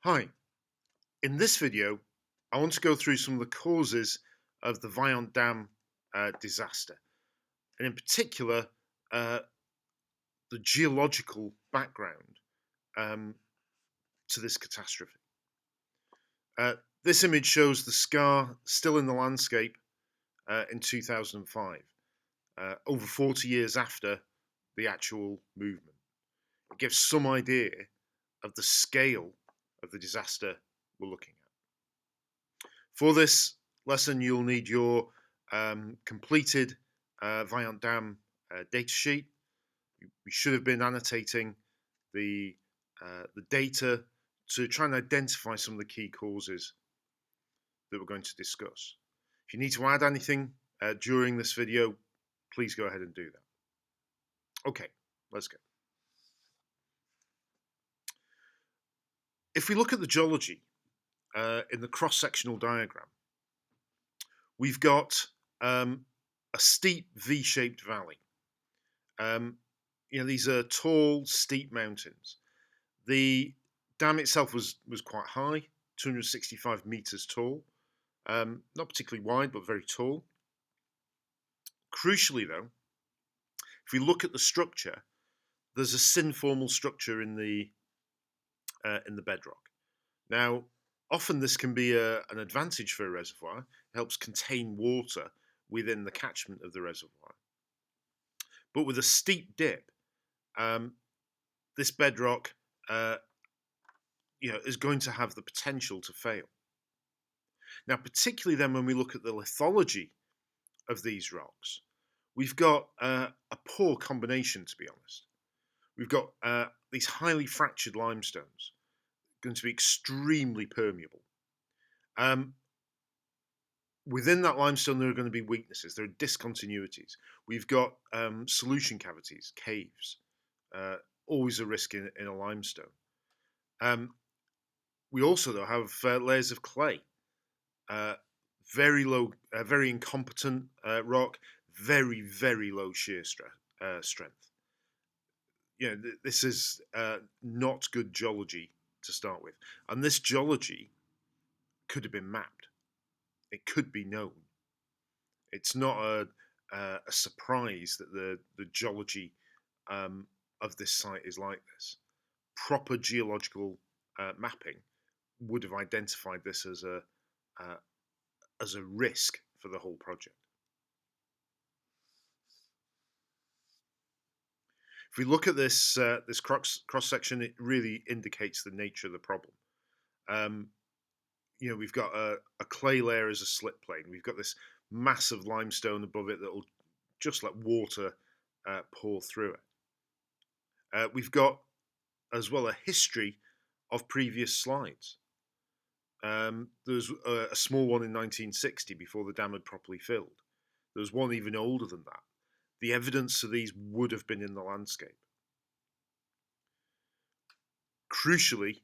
Hi, in this video, I want to go through some of the causes of the Vajont Dam disaster, and in particular, uh, the geological background um, to this catastrophe. Uh, this image shows the scar still in the landscape in 2005, over 40 years after the actual movement. It gives some idea of the scale of the disaster we're looking at. For this lesson, you'll need your completed Vajont Dam datasheet. We should have been annotating the data to try and identify some of the key causes that we're going to discuss. If you need to add anything during this video, please go ahead and do that. Okay, let's go. If we look at the geology in the cross-sectional diagram, we've got a steep V-shaped valley. These are tall, steep mountains. The dam itself was quite high, 265 meters tall. Not particularly wide, but very tall. Crucially, though, if we look at the structure, there's a synformal structure in the bedrock. Now, often this can be an advantage for a reservoir. It helps contain water within the catchment of the reservoir. But with a steep dip, this bedrock, is going to have the potential to fail. Now, particularly then when we look at the lithology of these rocks, we've got a poor combination, to be honest. We've got these highly fractured limestones, going to be extremely permeable. Within that limestone, there are going to be weaknesses. There are discontinuities. We've got solution cavities, caves, always a risk in a limestone. We also, though, have layers of clay, very low, very incompetent rock, very, very low shear strength. This is not good geology to start with. And this geology could have been mapped. It could be known. It's not a surprise that the geology of this site is like this. Proper geological mapping would have identified this as a risk for the whole project. If we look at this cross section, it really indicates the nature of the problem. We've got a clay layer as a slip plane. We've got this massive limestone above it that will just let water pour through it. We've got as well a history of previous slides. There was a small one in 1960 before the dam had properly filled. There was one even older than that. The evidence of these would have been in the landscape. Crucially,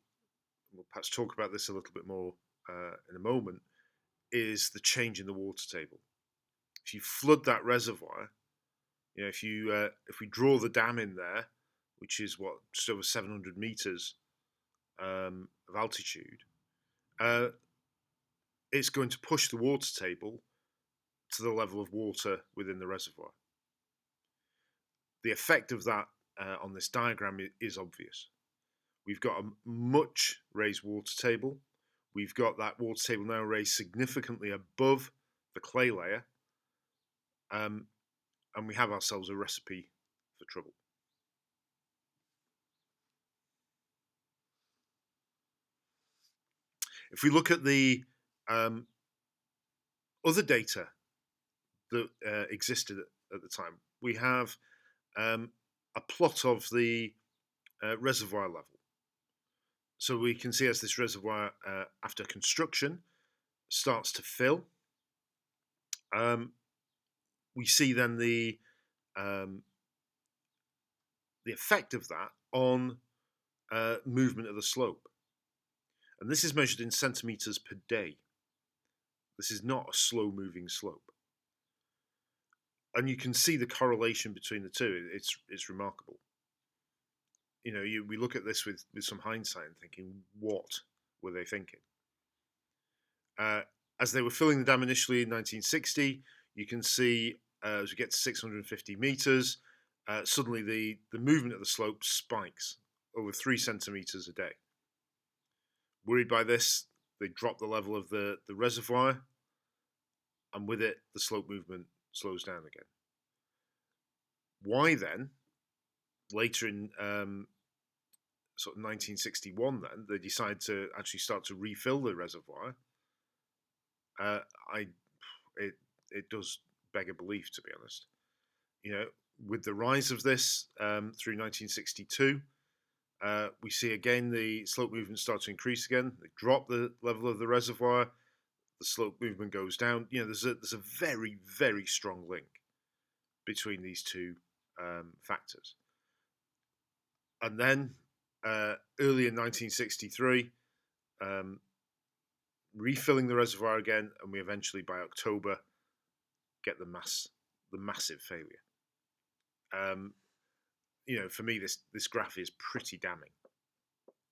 we'll perhaps talk about this a little bit more in a moment, is the change in the water table. If you flood that reservoir, if we draw the dam in there, which is just over 700 meters of altitude, it's going to push the water table to the level of water within the reservoir. The effect of that on this diagram is obvious. We've got a much raised water table. We've got that water table now raised significantly above the clay layer, and we have ourselves a recipe for trouble. If we look at the other data that existed at the time, we have a plot of the reservoir level. So we can see as this reservoir, after construction, starts to fill, we see then the effect of that on movement of the slope. And this is measured in centimeters per day. This is not a slow-moving slope. And you can see the correlation between the two. It's remarkable. We look at this with some hindsight and thinking, what were they thinking? Uh, as they were filling the dam initially in 1960, you can see as we get to 650 meters, suddenly the movement of the slope spikes over 3 centimeters a day. Worried by this, they drop the level of the reservoir, and with it, the slope movement slows down again. Why then, later in sort of 1961, then they decide to actually start to refill the reservoir? Uh, I it it does beg a belief, to be honest. You know, with the rise of this through 1962, we see again the slope movement start to increase again. They drop the level of the reservoir, the slope movement goes down. You know, there's a very, very strong link between these two factors. And then early in 1963, um, refilling the reservoir again, and we eventually by October get the massive failure. You know, for me, this graph is pretty damning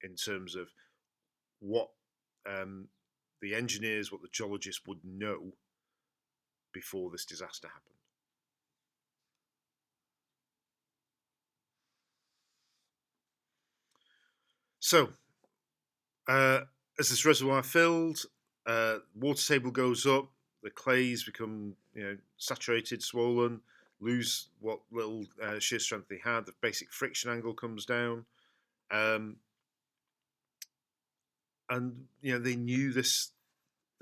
in terms of what the engineers, what the geologists would know before this disaster happened. So, as this reservoir filled, water table goes up, the clays become saturated, swollen, lose what little shear strength they had. The basic friction angle comes down, and they knew the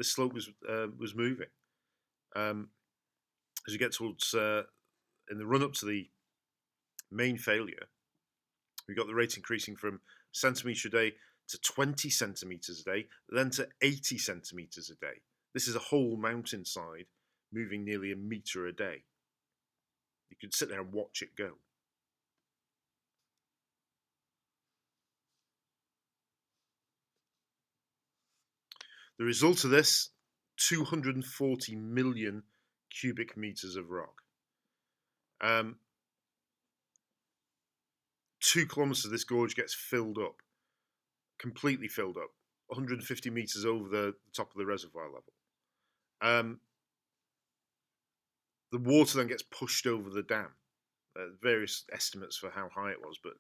slope was moving. As you get towards in the run up to the main failure, we got the rate increasing from centimetre a day to 20 centimetres a day, then to 80 centimetres a day. This is a whole mountainside moving nearly a metre a day. You could sit there and watch it go. The result of this, 240 million cubic metres of rock. 2 kilometres of this gorge gets filled up, completely filled up, 150 metres over the top of the reservoir level. The water then gets pushed over the dam. Various estimates for how high it was, but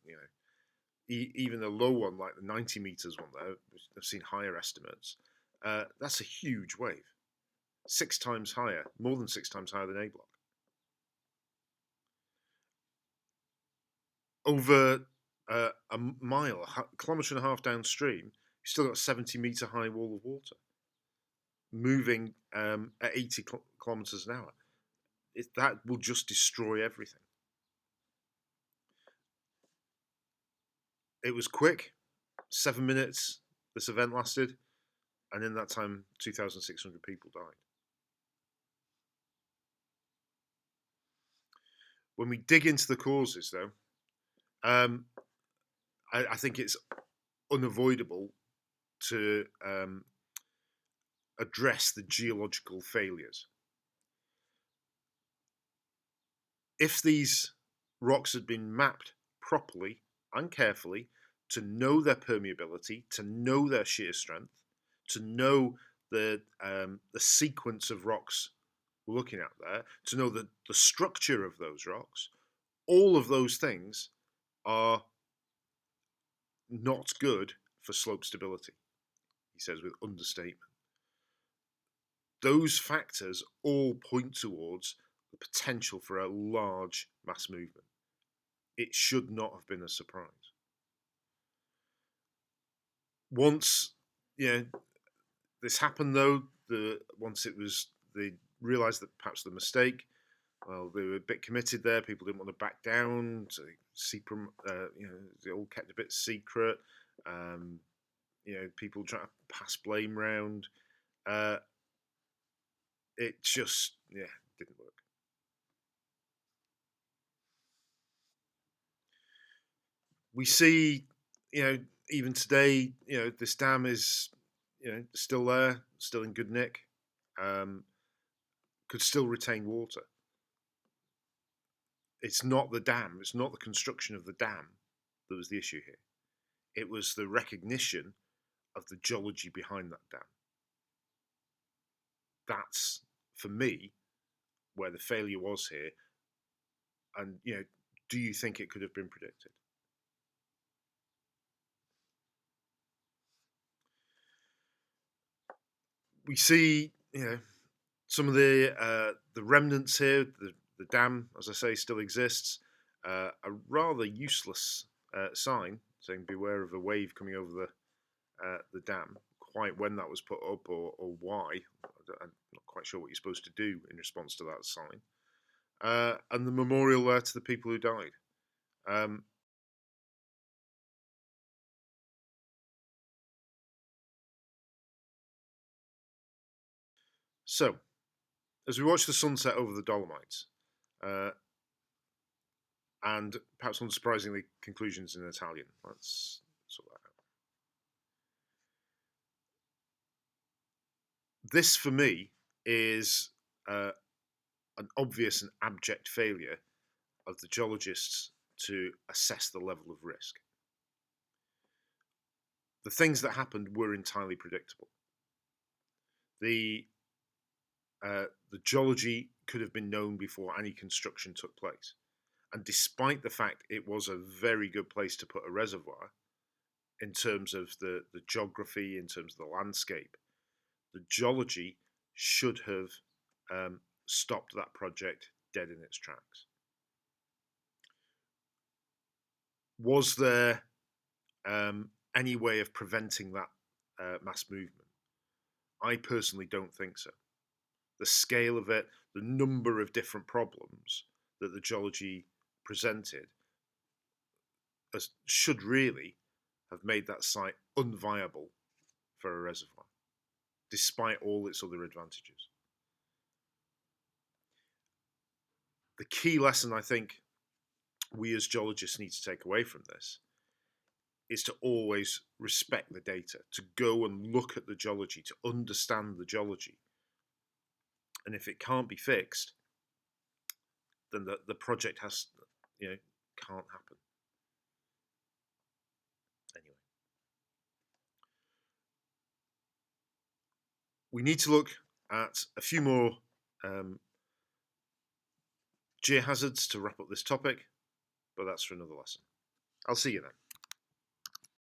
even the low one, like the 90 meters one, though, I've seen higher estimates. That's a huge wave, 6 times higher, more than 6 times higher than A block. Over a mile, a kilometre and a half downstream, you've still got a 70-meter high wall of water moving at 80 kilometres an hour. That will just destroy everything. It was quick, 7 minutes this event lasted, and in that time, 2,600 people died. When we dig into the causes, though, I think it's unavoidable to address the geological failures. If these rocks had been mapped properly and carefully to know their permeability, to know their shear strength, to know the sequence of rocks we're looking at there, to know the structure of those rocks, all of those things are not good for slope stability, he says with understatement. Those factors all point towards the potential for a large mass movement. It should not have been a surprise. Once this happened, though, once they realised that perhaps the mistake, well, they were a bit committed there. People didn't want to back down. So they all kept a bit secret. People trying to pass blame round. It just, didn't work. We see, even today, this dam is, still there, still in good nick, could still retain water. It's not the dam, it's not the construction of the dam that was the issue here. It was the recognition of the geology behind that dam. That's, for me, where the failure was here. And, do you think it could have been predicted? We see, some of the remnants here. The dam, as I say, still exists. A rather useless sign saying "Beware of a wave coming over the dam." Quite when that was put up or why, I'm not quite sure what you're supposed to do in response to that sign. And the memorial there to the people who died. So, as we watch the sunset over the Dolomites, uh, and perhaps unsurprisingly, conclusions in Italian. Let's sort that out. This, for me, is an obvious and abject failure of the geologists to assess the level of risk. The things that happened were entirely predictable. The geology could have been known before any construction took place. And despite the fact it was a very good place to put a reservoir, in terms of the geography, in terms of the landscape, the geology should have stopped that project dead in its tracks. Was there any way of preventing that mass movement? I personally don't think so. The scale of it, the number of different problems that the geology presented should really have made that site unviable for a reservoir, despite all its other advantages. The key lesson I think we as geologists need to take away from this is to always respect the data, to go and look at the geology, to understand the geology. And if it can't be fixed, then the project can't happen. Anyway, we need to look at a few more geohazards to wrap up this topic, but that's for another lesson. I'll see you then.